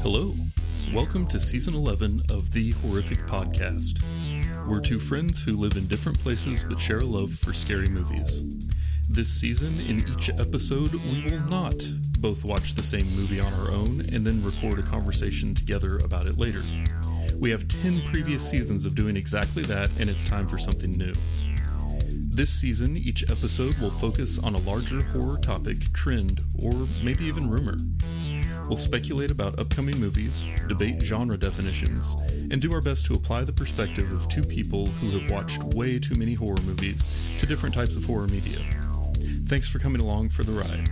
Hello, welcome to Season 11 of The Horrific Podcast. We're two friends who live in different places but share a love for scary movies. This season, in each episode, we will not both watch the same movie on our own and then record a conversation together about it later. We have 10 previous seasons of doing exactly that, and it's time for something new. This season, each episode will focus on a larger horror topic, trend, or maybe even rumor. We'll speculate about upcoming movies, debate genre definitions, and do our best to apply the perspective of two people who have watched way too many horror movies to different types of horror media. Thanks for coming along for the ride.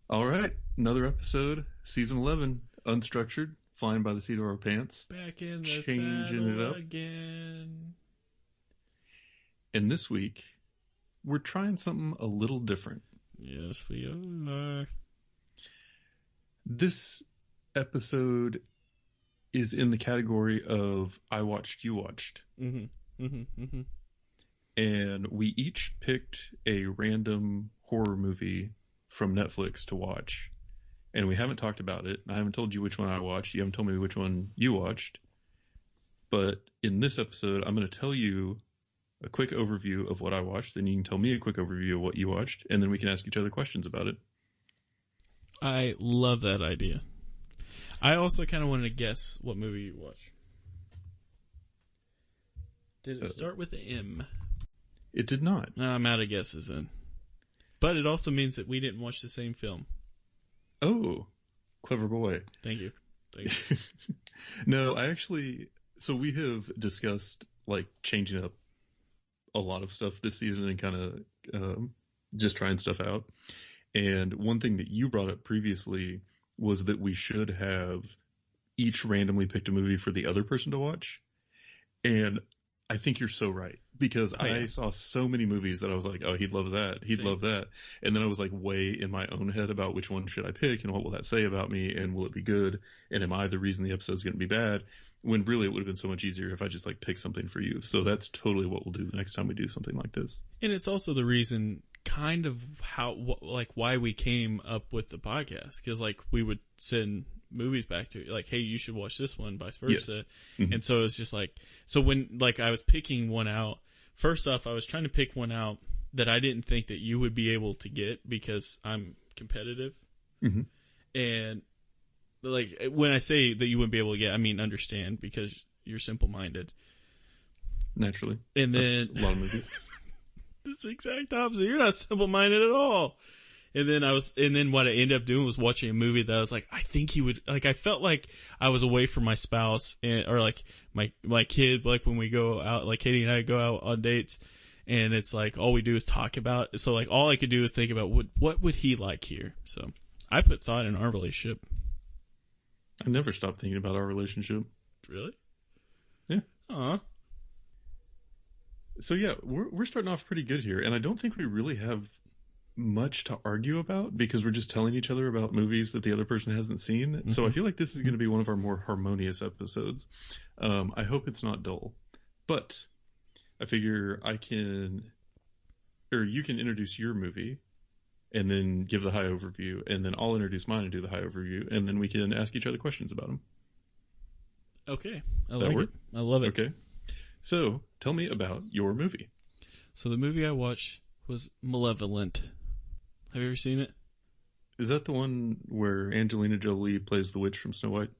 All right, another episode, Season 11, unstructured, flying by the seat of our pants. Back in the changing it up again. And this week, we're trying something a little different. Yes, we are. This episode is in the category of I watched, you watched. And we each picked a random horror movie from Netflix to watch. And we haven't talked about it. I haven't told you which one I watched. You haven't told me which one you watched. But in this episode, I'm going to tell you a quick overview of what I watched. Then you can tell me a quick overview of what you watched. And then we can ask each other questions about it. I love that idea. I also kind of wanted to guess what movie you watched. Did it start with an M? It did not. I'm out of guesses then. But it also means that we didn't watch the same film. Oh, clever boy. Thank you. No, so we have discussed like changing up a lot of stuff this season and kind of just trying stuff out. And one thing that you brought up previously was that we should have each randomly picked a movie for the other person to watch. And I think you're so right, because I saw so many movies that I was like, oh, he'd love that. He'd love that. And then I was like way in my own head about which one should I pick and what will that say about me and will it be good? And am I the reason the episode's going to be bad? When really it would have been so much easier if I just like picked something for you. So that's totally what we'll do the next time we do something like this. And it's also the reason kind of why we came up with the podcast. Because like we would send movies back to like, hey, you should watch this one, vice versa. Yes. Mm-hmm. And so it's just like, so when like I was picking one out, first off, I was trying to pick one out that I didn't think that you would be able to get because I'm competitive. Mm-hmm. And like when I say that you wouldn't be able to get, I mean understand, because you're simple-minded. Naturally. And then that's a lot of movies. This is the exact opposite. You're not simple-minded at all. And then what I ended up doing was watching a movie that I was like, I think he would, like, I felt like I was away from my spouse or like my kid, like when we go out, like Katie and I go out on dates and it's like, all we do is talk about it. So like all I could do is think about what would he like here? So I put thought in our relationship. I never stopped thinking about our relationship. Really? Yeah. Aw. So yeah, we're starting off pretty good here. And I don't think we really have much to argue about because we're just telling each other about movies that the other person hasn't seen. Mm-hmm. So I feel like this is going to be one of our more harmonious episodes. I hope it's not dull, but I figure you can introduce your movie and then give the high overview, and then I'll introduce mine and do the high overview, and then we can ask each other questions about them. Okay. I like it. I love it. Okay. So tell me about your movie. So the movie I watched was Malevolent. Have you ever seen it? Is that the one where Angelina Jolie plays the witch from Snow White?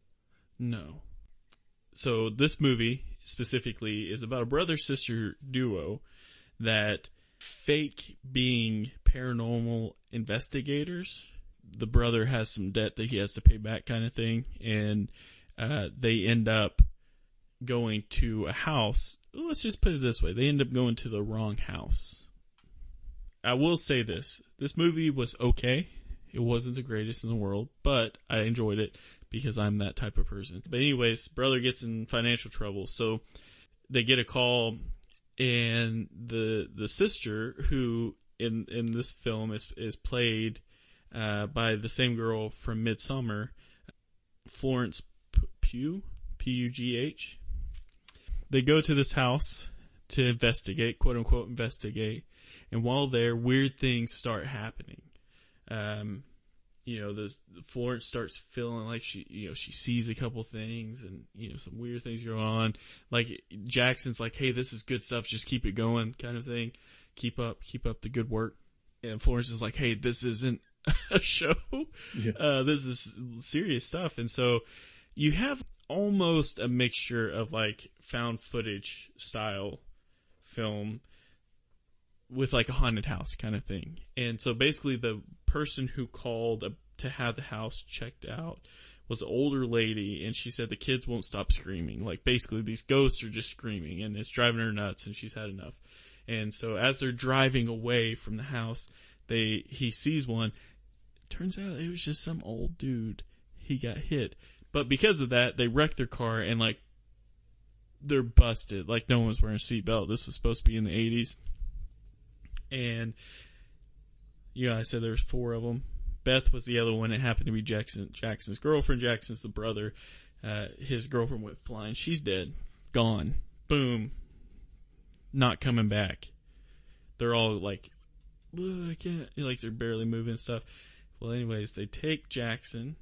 No. So this movie specifically is about a brother-sister duo that fake being paranormal investigators. The brother has some debt that he has to pay back kind of thing. And they end up going to a house. Let's just put it this way. They end up going to the wrong house. I will say this movie was okay. It wasn't the greatest in the world, but I enjoyed it because I'm that type of person. But anyways, brother gets in financial trouble. So they get a call, and the sister, who in this film is played by the same girl from Midsommar, Florence Pugh, P-U-G-H. They go to this house to investigate, quote unquote investigate. And while there, weird things start happening. Florence starts feeling like she sees a couple things and, some weird things go on. Like Jackson's like, hey, this is good stuff. Just keep it going kind of thing. Keep up the good work. And Florence is like, hey, this isn't a show. Yeah. This is serious stuff. And so you have almost a mixture of like found footage style film with like a haunted house kind of thing. And so basically the person who called to have the house checked out was an older lady, and she said the kids won't stop screaming. Like basically these ghosts are just screaming and it's driving her nuts and she's had enough. And so as they're driving away from the house, he sees one. Turns out it was just some old dude. He got hit. But because of that, they wrecked their car and like they're busted. Like no one was wearing a seatbelt. This was supposed to be in the 80s. And I said there was 4 of them. Beth was the other one. It happened to be Jackson's girlfriend. Jackson's the brother. His girlfriend went flying. She's dead. Gone. Boom. Not coming back. They're all like, I can't. Like they're barely moving and stuff. Well, anyways, they take Jackson.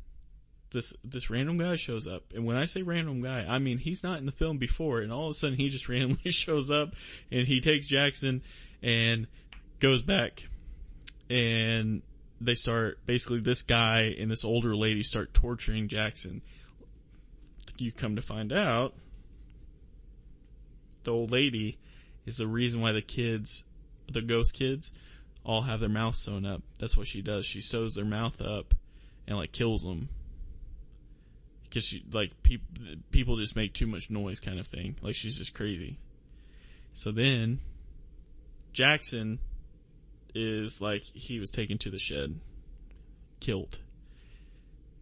This random guy shows up. And when I say random guy, I mean he's not in the film before. And all of a sudden he just randomly shows up. And he takes Jackson and goes back. And they start, basically this guy and this older lady start torturing Jackson. You come to find out, the old lady is the reason why the ghost kids, all have their mouths sewn up. That's what she does. She sews their mouth up and like kills them. Because she, like, people just make too much noise kind of thing. Like she's just crazy. So then, Jackson is like, he was taken to the shed, killed.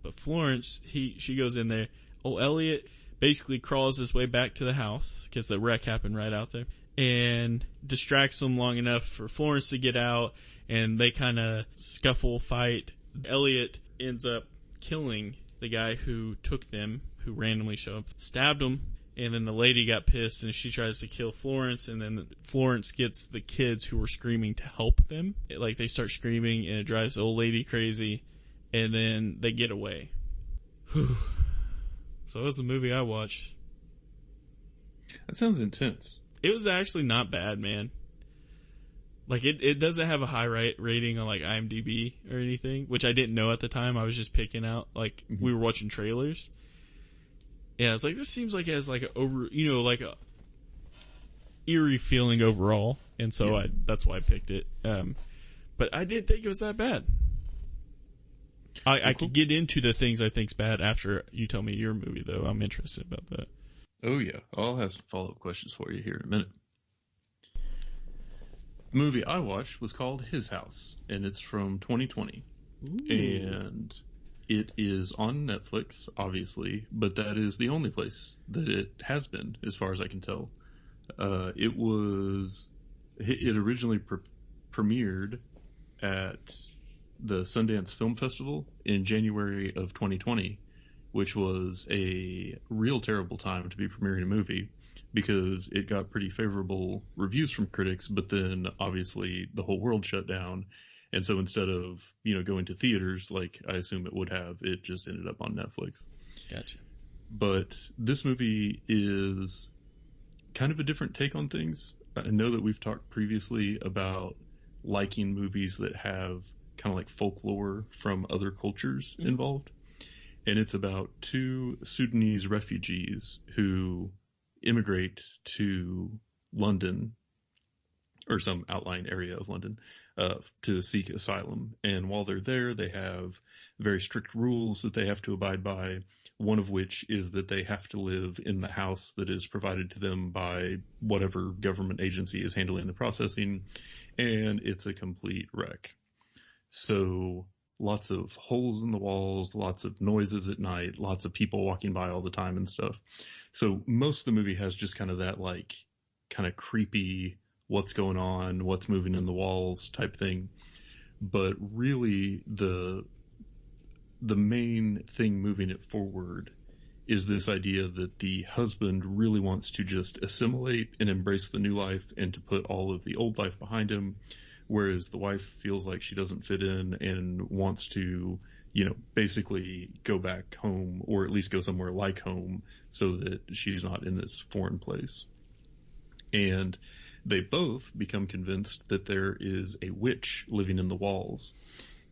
But Florence, she goes in there. Oh, Elliot basically crawls his way back to the house because the wreck happened right out there, and distracts them long enough for Florence to get out, and they kind of scuffle, fight. Elliot ends up killing the guy who took them, who randomly showed up, stabbed him. And then the lady got pissed and she tries to kill Florence, and then Florence gets the kids who were screaming to help them. Like they start screaming and it drives the old lady crazy, and then they get away. Whew. So that was the movie I watched. That sounds intense. It was actually not bad, man. Like it doesn't have a high rating on like IMDb or anything, which I didn't know at the time. I was just picking out, like we were watching trailers. Yeah, it's like, this seems like it has like like a eerie feeling overall, and so that's why I picked it. But I didn't think it was that bad. I could get into the things I think's bad after you tell me your movie, though. I'm interested about that. Oh yeah, I'll have some follow-up questions for you here in a minute. The movie I watched was called His House, and it's from 2020. Ooh. And it is on Netflix, obviously, but that is the only place that it has been, as far as I can tell. It originally premiered at the Sundance Film Festival in January of 2020, which was a real terrible time to be premiering a movie because it got pretty favorable reviews from critics, but then obviously the whole world shut down. And so instead of, going to theaters like I assume it would have, it just ended up on Netflix. Gotcha. But this movie is kind of a different take on things. I know that we've talked previously about liking movies that have kind of like folklore from other cultures involved. And it's about 2 Sudanese refugees who immigrate to London, or some outlying area of London, to seek asylum. And while they're there, they have very strict rules that they have to abide by, one of which is that they have to live in the house that is provided to them by whatever government agency is handling the processing, and it's a complete wreck. So lots of holes in the walls, lots of noises at night, lots of people walking by all the time and stuff. So most of the movie has just kind of that like kind of creepy, what's going on, what's moving in the walls type thing. But really the main thing moving it forward is this idea that the husband really wants to just assimilate and embrace the new life and to put all of the old life behind him, whereas the wife feels like she doesn't fit in and wants to basically go back home, or at least go somewhere like home, so that she's not in this foreign place. And they both become convinced that there is a witch living in the walls.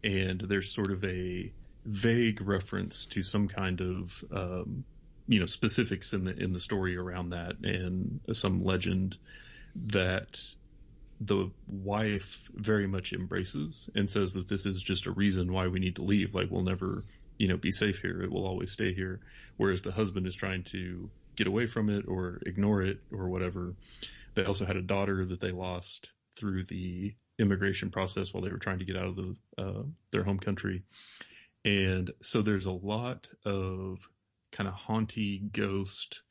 And there's sort of a vague reference to some kind of, specifics in the story around that, and some legend that the wife very much embraces and says that this is just a reason why we need to leave. Like, we'll never, be safe here. It will always stay here. Whereas the husband is trying to get away from it or ignore it or whatever. They also had a daughter that they lost through the immigration process while they were trying to get out of their home country. And so there's a lot of kind of haunty ghost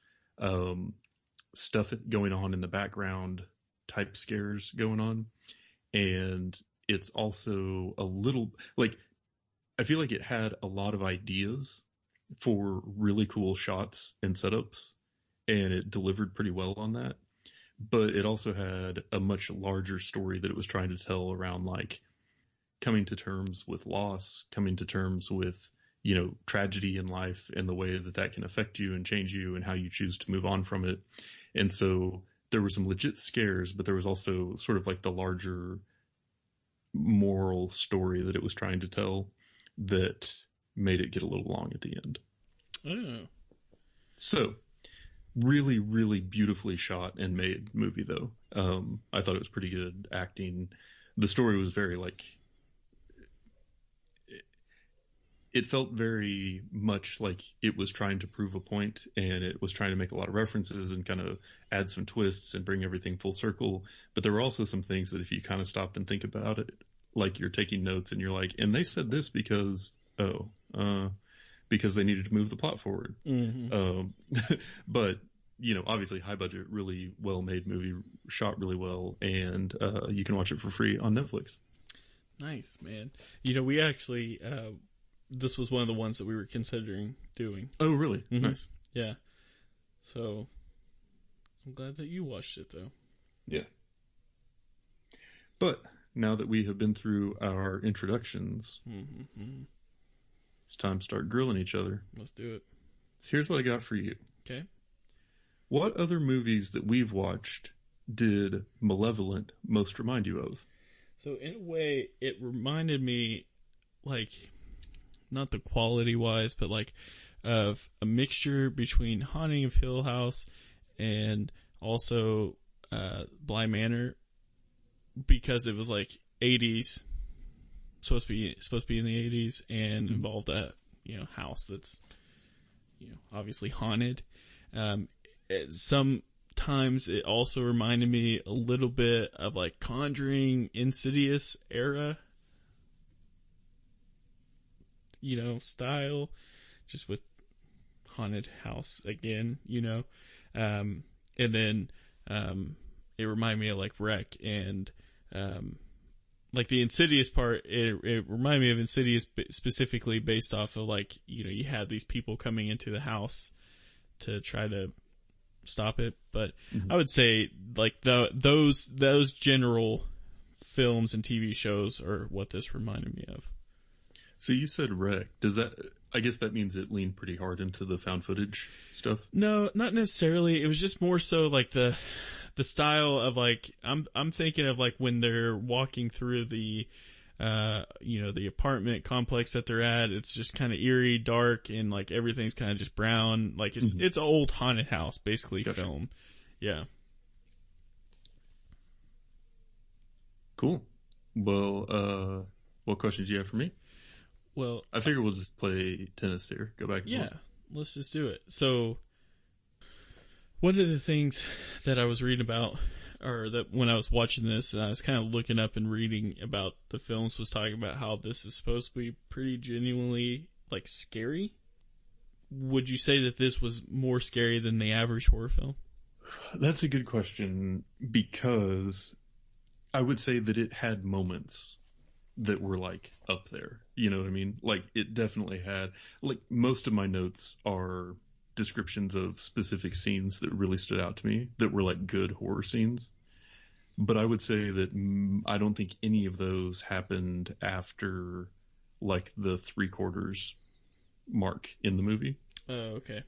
stuff going on in the background, type scares going on. And it's also a little, like, I feel like it had a lot of ideas for really cool shots and setups, and it delivered pretty well on that. But it also had a much larger story that it was trying to tell around, like, coming to terms with loss, coming to terms with, tragedy in life, and the way that can affect you and change you, and how you choose to move on from it. And so there were some legit scares, but there was also sort of like the larger moral story that it was trying to tell that made it get a little long at the end. Oh. So, really, really beautifully shot and made movie, though. I thought it was pretty good acting. The story was very, like, it felt very much like it was trying to prove a point, and it was trying to make a lot of references and kind of add some twists and bring everything full circle. But there were also some things that if you kind of stopped and think about it, like you're taking notes and you're like, and they said this because they needed to move the plot forward. Mm-hmm. But, obviously high budget, really well made movie, shot really well, and you can watch it for free on Netflix. Nice, man. We actually, this was one of the ones that we were considering doing. Oh, really? Mm-hmm. Nice. Yeah. So, I'm glad that you watched it, though. Yeah. But now that we have been through our introductions, it's time to start grilling each other. Let's do it. So here's what I got for you. Okay. What other movies that we've watched did Malevolent most remind you of? So in a way, it reminded me, like, not the quality wise, but like of a mixture between Haunting of Hill House and also Bly Manor, because it was like 80s, supposed to be in the 80s, and involved a house that's obviously haunted. Sometimes it also reminded me a little bit of like Conjuring, Insidious era, style, just with haunted house again, and then it reminded me of like Wreck, and like the Insidious part, it reminded me of Insidious specifically based off of like, you had these people coming into the house to try to stop it. But I would say like those general films and TV shows are what this reminded me of. So you said Wreck. I guess that means it leaned pretty hard into the found footage stuff? No, not necessarily. It was just more so like the style of like, I'm thinking of like when they're walking through the, the apartment complex that they're at. It's just kind of eerie, dark, and like everything's kind of just brown. Like it's an old haunted house, basically. Gotcha. Film. Yeah. Cool. Well, what questions do you have for me? Well, I figure we'll just play tennis here. Go back and forth. Yeah, let's just do it. So, one of the things that I was reading about, or that when I was watching this, and I was kind of looking up and reading about the films, was talking about how this is supposed to be pretty genuinely, like, scary. Would you say that this was more scary than the average horror film? That's a good question, because I would say that it had moments that were like up there. You know what I mean? Like it definitely had, like most of my notes are descriptions of specific scenes that really stood out to me that were like good horror scenes. But I would say that I don't think any of those happened after like the 3/4 mark in the movie. Oh, okay.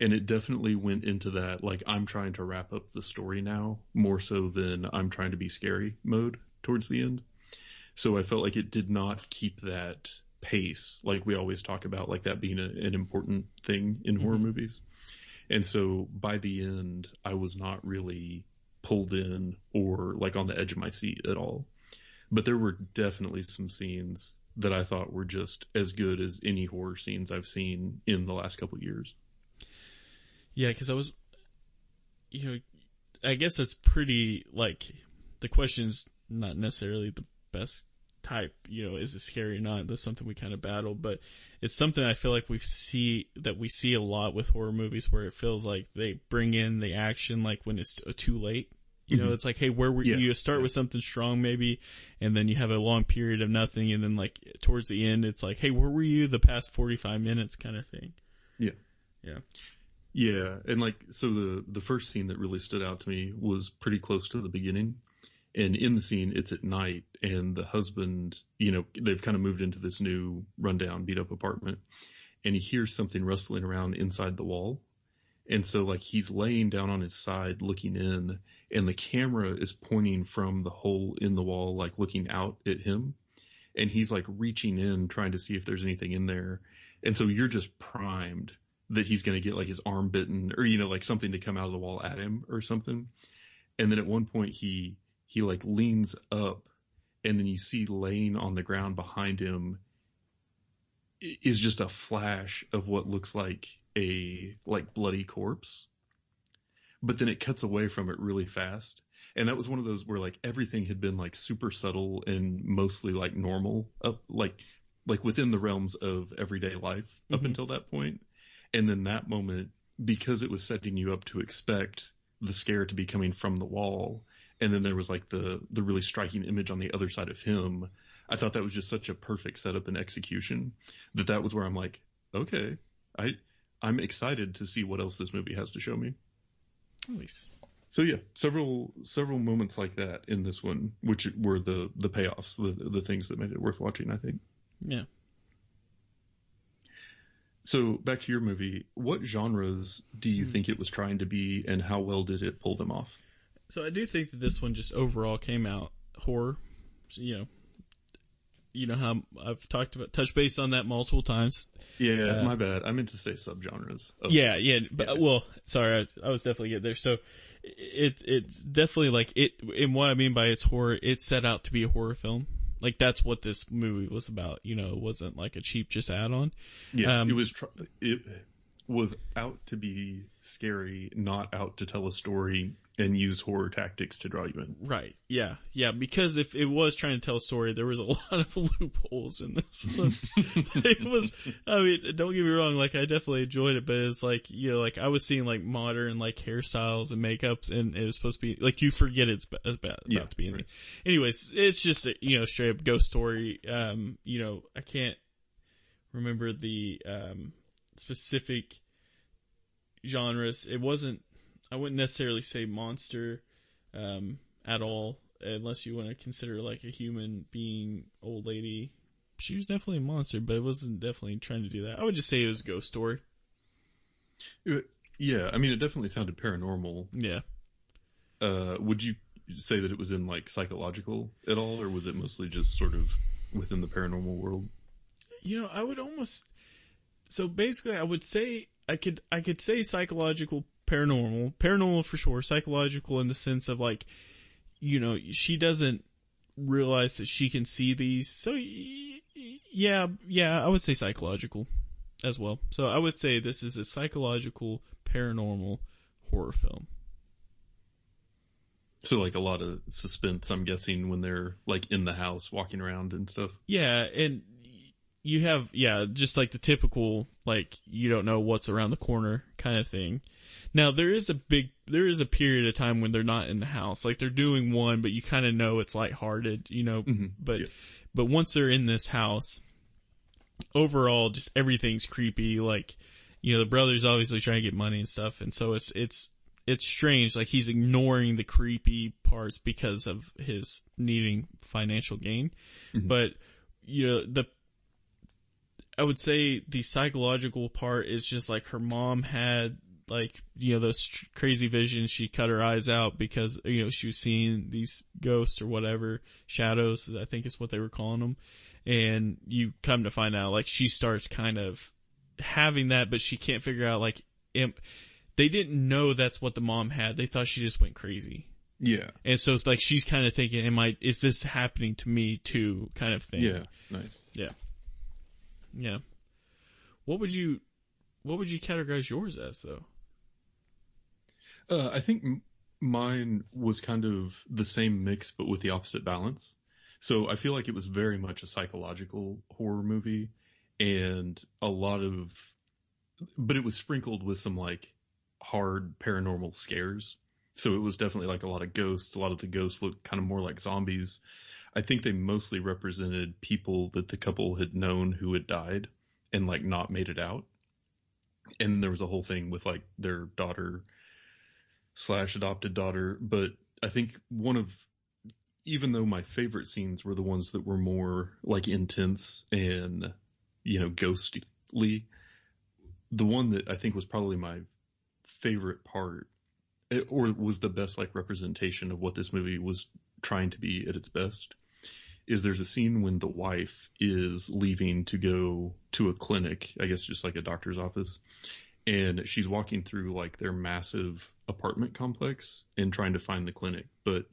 And it definitely went into that, like, I'm trying to wrap up the story now, more so than I'm trying to be scary mode towards the end. So I felt like it did not keep that pace, like we always talk about, like that being an important thing in horror movies. And so by the end, I was not really pulled in or like on the edge of my seat at all. But there were definitely some scenes that I thought were just as good as any horror scenes I've seen in the last couple of years. Yeah, because I was, I guess that's pretty, like, the question's not necessarily the best type, is it scary or not? That's something we kind of battle, but it's something I feel like we see a lot with horror movies, where it feels like they bring in the action, like when it's too late. It's like, hey, where were you start with something strong maybe, and then you have a long period of nothing, and then like towards the end, it's like, hey, where were you the past 45 minutes kind of thing. Yeah. Yeah. Yeah, and like, so the first scene that really stood out to me was pretty close to the beginning. And in the scene, it's at night, and the husband, they've kind of moved into this new rundown, beat up apartment, and he hears something rustling around inside the wall. And so like he's laying down on his side looking in, and the camera is pointing from the hole in the wall, like looking out at him. And he's like reaching in, trying to see if there's anything in there. And so you're just primed that he's going to get like his arm bitten, or, like something to come out of the wall at him or something. And then at one point he like leans up, and then you see laying on the ground behind him is just a flash of what looks like a like bloody corpse. But then it cuts away from it really fast. And that was one of those where like everything had been like super subtle and mostly like normal up, like within the realms of everyday life up until that point. And then that moment, because it was setting you up to expect the scare to be coming from the wall, and then there was like the really striking image on the other side of him, I thought that was just such a perfect setup and execution that was where I'm like, okay, I'm excited to see what else this movie has to show me. Nice. So yeah, several moments like that in this one, which were the payoffs, the things that made it worth watching, I think. Yeah. So back to your movie, what genres do you think it was trying to be, and how well did it pull them off? So I do think that this one just overall came out horror. So, you know how I've touched base on that multiple times. Yeah, my bad. I meant to say subgenres. Yeah. But, well, sorry, I was definitely getting there. So it's definitely like it, and what I mean by it's horror, it set out to be a horror film. Like that's what this movie was about. It wasn't like a cheap just add-on. Yeah, it was out to be scary, not out to tell a story and use horror tactics to draw you in. Right. Yeah. Yeah. Because if it was trying to tell a story, there was a lot of loopholes in this one. It was, I mean, don't get me wrong. Like I definitely enjoyed it, but it's like, like I was seeing like modern like hairstyles and makeups, and it was supposed to be like, you forget it's about to be in it. Anyways, it's just a, straight up ghost story. I can't remember the, specific genres. It wasn't, I wouldn't necessarily say monster at all, unless you want to consider like a human being old lady. She was definitely a monster, but it wasn't definitely trying to do that. I would just say it was a ghost story. Yeah, I mean, it definitely sounded paranormal. Yeah. Would you say that it was in like psychological at all, or was it mostly just sort of within the paranormal world? I would almost, so basically I would say I could say psychological, paranormal for sure, psychological in the sense of like, she doesn't realize that she can see these. So yeah, I would say psychological as well. So I would say this is a psychological, paranormal horror film. So like a lot of suspense, I'm guessing, when they're like in the house walking around and stuff. Yeah, and you have, just like the typical, like, you don't know what's around the corner kind of thing. Now, there is a period of time when they're not in the house. Like, they're doing one, but you kind of know it's lighthearted, but once they're in this house, overall, just everything's creepy. Like, the brother's obviously trying to get money and stuff, and so it's strange. Like, he's ignoring the creepy parts because of his needing financial gain. Mm-hmm. But, I would say the psychological part is just like her mom had like, you know, those crazy visions. She cut her eyes out because, you know, she was seeing these ghosts or whatever, shadows, I think is what they were calling them. And you come to find out, like, she starts kind of having that, but she can't figure out, like, they didn't know that's what the mom had. They thought she just went crazy. Yeah. And so it's like she's kind of thinking, is this happening to me too, kind of thing. Yeah, nice. Yeah. Yeah. What would you categorize yours as, though? I think mine was kind of the same mix, but with the opposite balance. So I feel like it was very much a psychological horror movie, and but it was sprinkled with some like hard paranormal scares. So it was definitely like a lot of ghosts. A lot of the ghosts looked kind of more like zombies. I think they mostly represented people that the couple had known who had died and like not made it out. And there was a whole thing with like their daughter / adopted daughter. But I think even though my favorite scenes were the ones that were more like intense and, you know, ghostly, the one that I think was probably my favorite part, or was the best like representation of what this movie was trying to be at its best, is there's a scene when the wife is leaving to go to a clinic, I guess just like a doctor's office, and she's walking through like their massive apartment complex and trying to find the clinic, but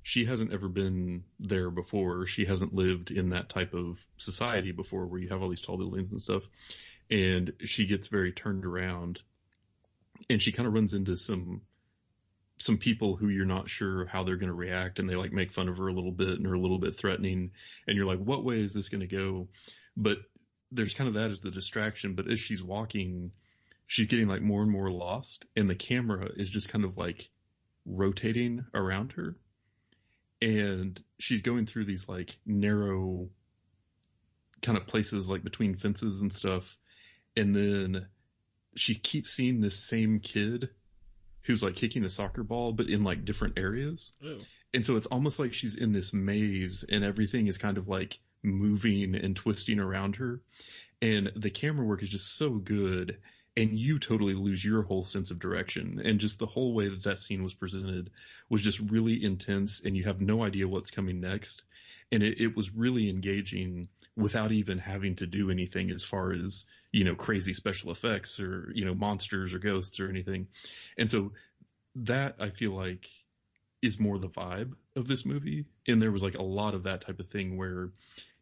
she hasn't ever been there before. She hasn't lived in that type of society before where you have all these tall buildings and stuff. And she gets very turned around, and she kind of runs into some people who you're not sure how they're going to react, and they like make fun of her a little bit and are a little bit threatening, and you're like, what way is this going to go? But there's kind of that as the distraction. But as she's walking, she's getting like more and more lost, and the camera is just kind of like rotating around her, and she's going through these like narrow kind of places like between fences and stuff, and then she keeps seeing this same kid who's like kicking a soccer ball, but in like different areas. Ew. And so it's almost like she's in this maze, and everything is kind of like moving and twisting around her. And the camera work is just so good, and you totally lose your whole sense of direction. And just the whole way that scene was presented was just really intense, and you have no idea what's coming next. And it was really engaging without even having to do anything as far as, you know, crazy special effects or, you know, monsters or ghosts or anything. And so that, I feel like, is more the vibe of this movie. And there was like a lot of that type of thing where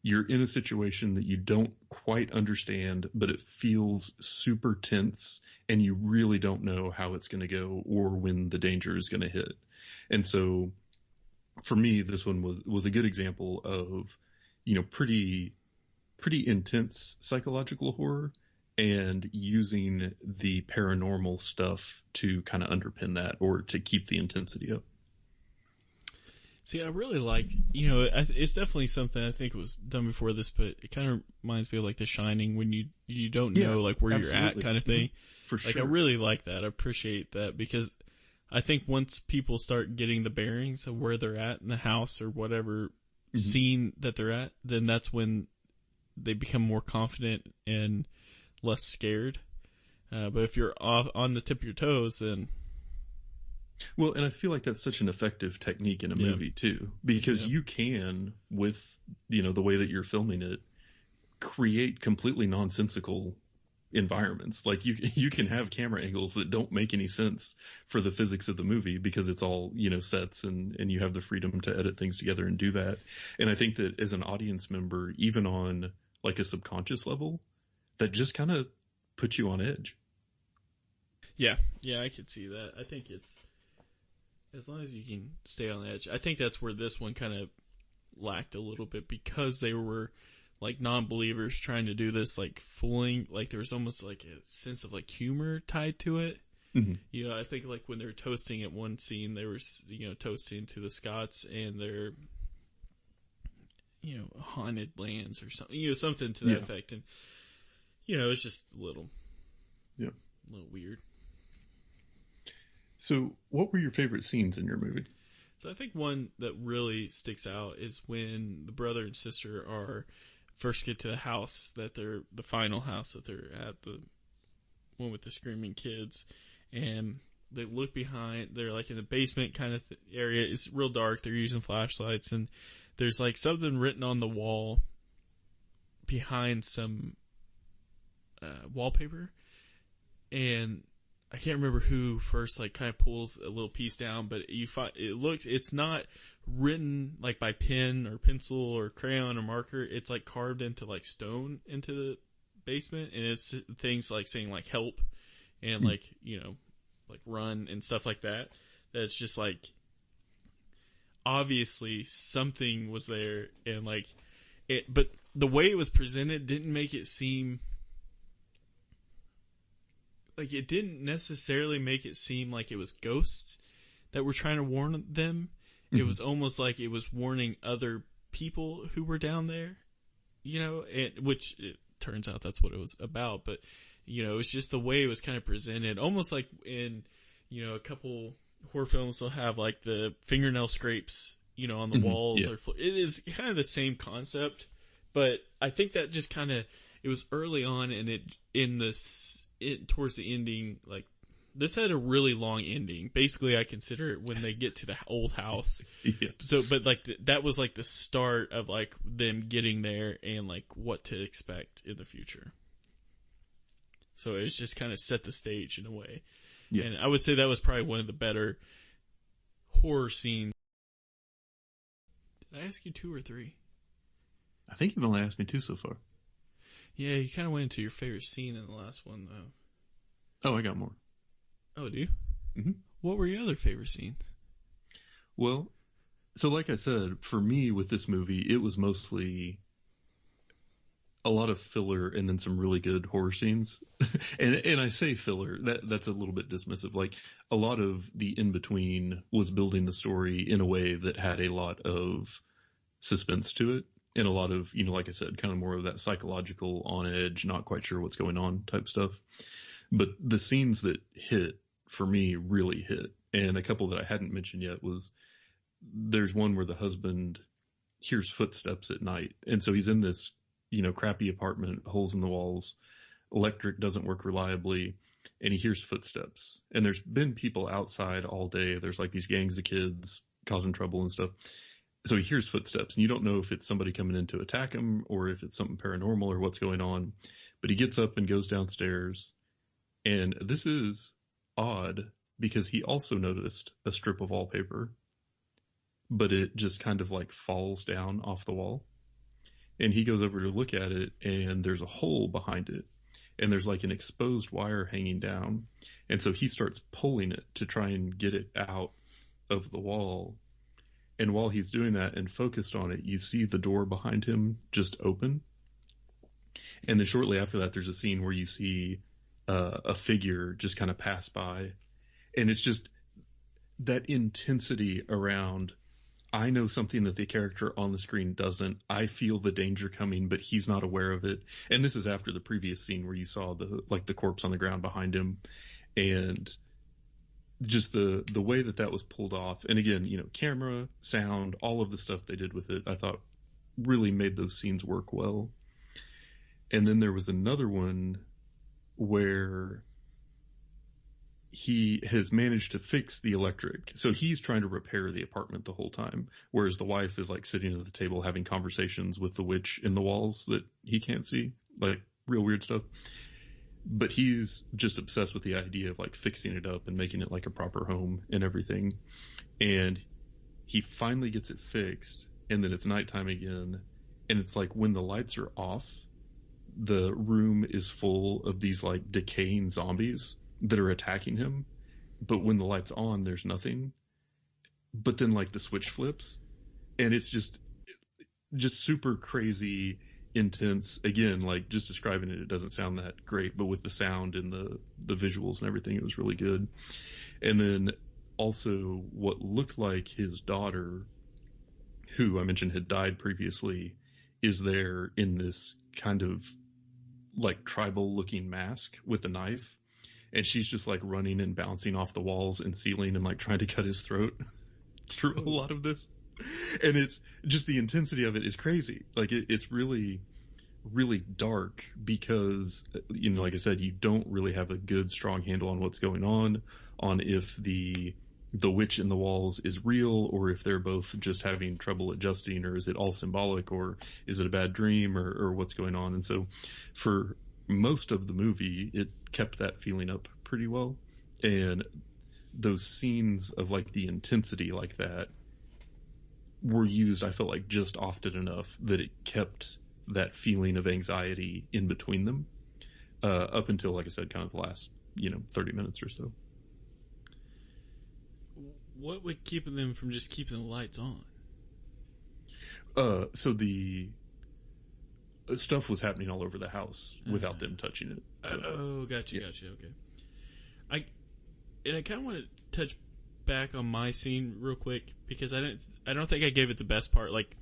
you're in a situation that you don't quite understand, but it feels super tense, and you really don't know how it's going to go or when the danger is going to hit. And so for me, this one was a good example of, you know, pretty intense psychological horror, and using the paranormal stuff to kind of underpin that, or to keep the intensity up. See, I really like, you know, it's definitely something I think was done before this, but it kind of reminds me of like The Shining, when you don't know like where you're at, kind of thing. For like, sure. I really like that. I appreciate that, because I think once people start getting the bearings of where they're at in the house or whatever scene that they're at, then that's when they become more confident and less scared. But if you're on the tip of your toes, then... Well, and I feel like that's such an effective technique in a movie too, because you can, with, you know, the way that you're filming it, create completely nonsensical environments. Like you can have camera angles that don't make any sense for the physics of the movie, because it's all, you know, sets, and you have the freedom to edit things together and do that. And I think that as an audience member, even on like a subconscious level, that just kind of puts you on edge. Yeah, I could see that. I think it's, as long as you can stay on the edge. I think that's where this one kind of lacked a little bit, because they were like non-believers trying to do this, like fooling, like there was almost like a sense of like humor tied to it. Mm-hmm. You know, I think like when they were toasting at one scene, they were, you know, toasting to the Scots and their, you know, haunted lands or something, you know, something to that effect. And, you know, it's just a little weird. So what were your favorite scenes in your movie? So I think one that really sticks out is when the brother and sister are first get to the house the final house that they're at, the one with the screaming kids, and they look behind. They're like in the basement kind of area. It's real dark. They're using flashlights, and there's like something written on the wall behind some wallpaper, and I can't remember who first like kind of pulls a little piece down, but you find it's not written like by pen or pencil or crayon or marker. It's like carved into like stone into the basement, and it's things like saying like help and like, you know, like run and stuff like that. That's just like obviously something was there, and like it, but the way it was presented didn't make it seem like, it didn't necessarily make it seem like it was ghosts that were trying to warn them. Mm-hmm. It was almost like it was warning other people who were down there, you know, which it turns out that's what it was about. But, you know, it's just the way it was kind of presented, almost like in, you know, a couple horror films, they'll have like the fingernail scrapes, you know, on the walls. Yeah. It is kind of the same concept, but I think that just kind of, it was early on, and towards the ending, like, this had a really long ending. Basically, I consider it when they get to the old house. Yeah. So, but like, that was like the start of like them getting there and like what to expect in the future. So it was just kind of set the stage in a way. Yeah. And I would say that was probably one of the better horror scenes. Did I ask you 2 or 3? I think you've only asked me 2 so far. Yeah, you kind of went into your favorite scene in the last one, though. Oh, I got more. Oh, do you? Mm-hmm. What were your other favorite scenes? Well, so like I said, for me with this movie, it was mostly a lot of filler and then some really good horror scenes. and I say filler, that's a little bit dismissive. Like, a lot of the in-between was building the story in a way that had a lot of suspense to it. And a lot of, you know, like I said, kind of more of that psychological, on edge, not quite sure what's going on type stuff. But the scenes that hit, for me, really hit. And a couple that I hadn't mentioned yet was, there's one where the husband hears footsteps at night. And so he's in this, you know, crappy apartment, holes in the walls, electric doesn't work reliably, and he hears footsteps. And there's been people outside all day. There's like these gangs of kids causing trouble and stuff. So he hears footsteps, and you don't know if it's somebody coming in to attack him or if it's something paranormal or what's going on. But he gets up and goes downstairs. And this is odd because he also noticed a strip of wallpaper, but it just kind of like falls down off the wall. And he goes over to look at it, and there's a hole behind it. And there's like an exposed wire hanging down. And so he starts pulling it to try and get it out of the wall. And while he's doing that and focused on it, you see the door behind him just open. And then shortly after that, there's a scene where you see a figure just kind of pass by. And it's just that intensity around, I know something that the character on the screen doesn't. I feel the danger coming, but he's not aware of it. And this is after the previous scene where you saw the corpse on the ground behind him. And just the way that was pulled off. And again, you know, camera, sound, all of the stuff they did with it, I thought really made those scenes work well. And then there was another one where he has managed to fix the electric. So he's trying to repair the apartment the whole time, whereas the wife is like sitting at the table having conversations with the witch in the walls that he can't see, like real weird stuff. But he's just obsessed with the idea of like fixing it up and making it like a proper home and everything. And he finally gets it fixed, and then it's nighttime again. And it's like when the lights are off, the room is full of these like decaying zombies that are attacking him. But when the light's on, there's nothing. But then like the switch flips, and it's just super crazy, intense. Again, like just describing it doesn't sound that great, but with the sound and the visuals and everything, it was really good. And then also what looked like his daughter, who I mentioned had died previously, is there in this kind of like tribal looking mask with a knife. And she's just like running and bouncing off the walls and ceiling and like trying to cut his throat through a lot of this. And it's just, the intensity of it is crazy. Like it's really, really dark because, like I said, you don't really have a good, strong handle on what's going on if the witch in the walls is real, or if they're both just having trouble adjusting, or is it all symbolic, or is it a bad dream, or what's going on. And so for most of the movie, it kept that feeling up pretty well. And those scenes of like the intensity like that were used, I felt like, just often enough that it kept that feeling of anxiety in between them, up until, like I said, kind of the last 30 minutes or so. What would keep them from just keeping the lights on? So the stuff was happening all over the house without them touching it. So. Gotcha. Okay. I kind of want to touch back on my scene real quick, because I don't think I gave it the best part. Like,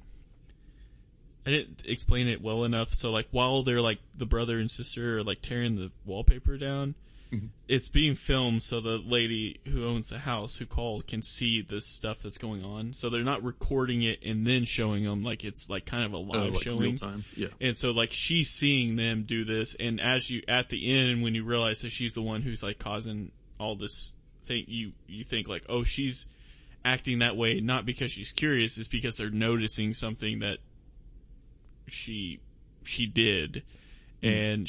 I didn't explain it well enough. So, like, while they're like the brother and sister are like tearing the wallpaper down, mm-hmm. It's being filmed so the lady who owns the house who called can see the stuff that's going on. So they're not recording it and then showing them, like it's like kind of a live like showing. Real time. Yeah. And so like she's seeing them do this, and as you at the end when you realize that she's the one who's like causing all this thing, you think like, oh, she's acting that way not because she's curious, it's because they're noticing something that she did. And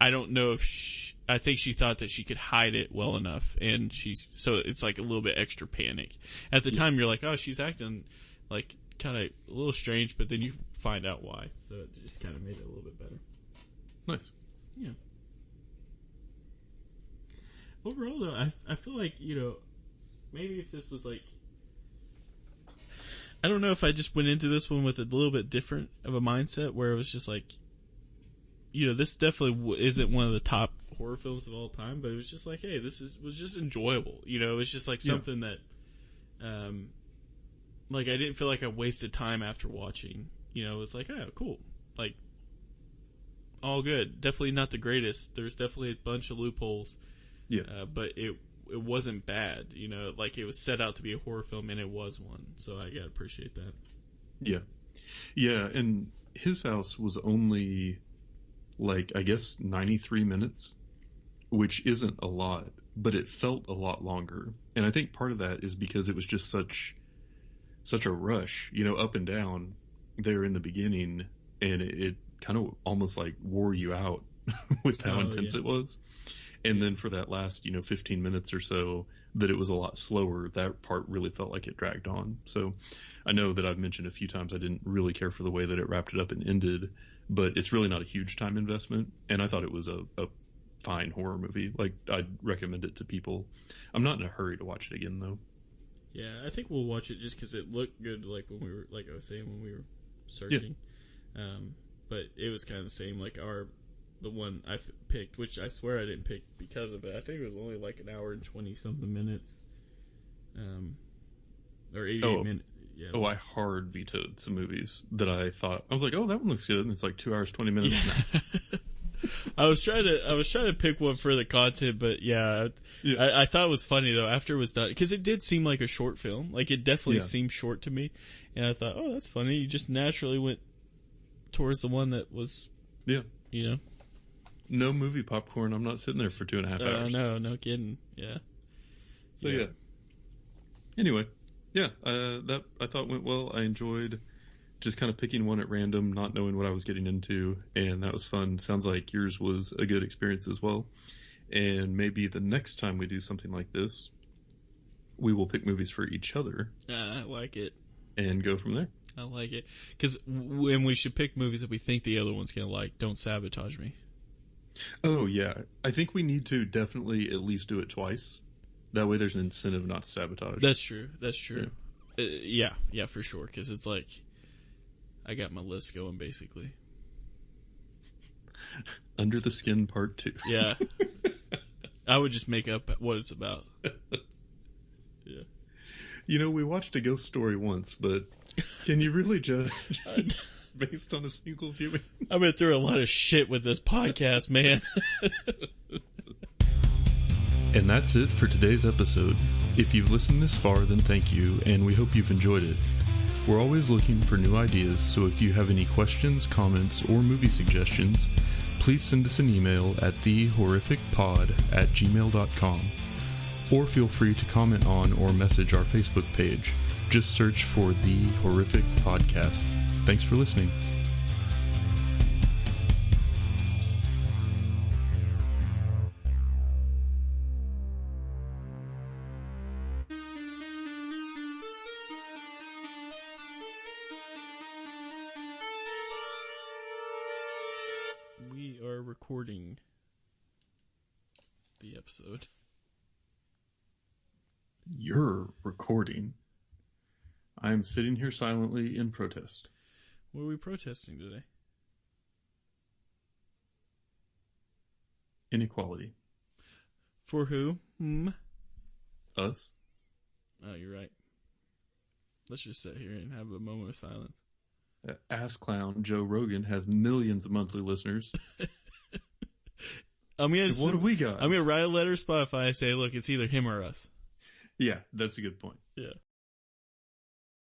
I don't know if I think she thought that she could hide it well enough, and so it's like a little bit extra panic. At the time, you're like, oh, she's acting like kind of a little strange, but then you find out why. So it just kind of made it a little bit better. Nice. Yeah. Overall, though, I feel like, maybe if this was like, I don't know if I just went into this one with a little bit different of a mindset, where it was just like, this definitely isn't one of the top horror films of all time, but it was just like, hey, was just enjoyable. It was just like something that, like I didn't feel like I wasted time after watching. It was like, oh, cool, like all good. Definitely not the greatest. There's definitely a bunch of loopholes. Yeah, but it wasn't bad. Like it was set out to be a horror film, and it was one. So I gotta appreciate that. Yeah, and his house was only, like, I guess 93 minutes, which isn't a lot, but it felt a lot longer. And I think part of that is because it was just such a rush, up and down there in the beginning, and it kind of almost like wore you out with how intense it was. And then for that last, 15 minutes or so that it was a lot slower, that part really felt like it dragged on. So I know that I've mentioned a few times I didn't really care for the way that it wrapped it up and ended, but it's really not a huge time investment, and I thought it was a fine horror movie. Like, I'd recommend it to people. I'm not in a hurry to watch it again, though. Yeah, I think we'll watch it just because it looked good, like when we were, like I was saying, when we were searching. Yeah. But it was kind of the same, like the one I picked, which I swear I didn't pick because of it. I think it was only like an hour and 20-something minutes. Or 88 minutes. Yeah, I hard vetoed some movies that I thought, I was like, oh, that one looks good, and it's like 2 hours 20 minutes. Yeah. I was trying to pick one for the content, but I thought it was funny though after it was done, because it did seem like a short film. Like it definitely seemed short to me, and I thought, oh, that's funny. You just naturally went towards the one that was, no movie popcorn. I'm not sitting there for 2.5 hours. No kidding. Yeah. So yeah. Anyway. Yeah, that I thought went well. I enjoyed just kind of picking one at random, not knowing what I was getting into, and that was fun. Sounds like yours was a good experience as well. And maybe the next time we do something like this, we will pick movies for each other. I like it. And go from there. I like it. Because when we should pick movies that we think the other one's going to like, don't sabotage me. Oh, yeah. I think we need to definitely at least do it twice. That way there's an incentive not to sabotage. That's true. Yeah, for sure. Because it's like, I got my list going, basically. Under the Skin Part 2. Yeah. I would just make up what it's about. Yeah. We watched a ghost story once, but can you really judge based on a single viewing? I've been through a lot of shit with this podcast, man. And that's it for today's episode. If you've listened this far, then thank you, and we hope you've enjoyed it. We're always looking for new ideas, so if you have any questions, comments, or movie suggestions, please send us an email at thehorrificpod@gmail.com, or feel free to comment on or message our Facebook page. Just search for The Horrific Podcast. Thanks for listening. We are recording the episode. You're recording. I am sitting here silently in protest. What are we protesting today? Inequality. For who? Us. Oh, you're right. Let's just sit here and have a moment of silence. Ass clown Joe Rogan has millions of monthly listeners. What do we got? I'm gonna write a letter to Spotify and say, look, it's either him or us. Yeah, that's a good point. Yeah.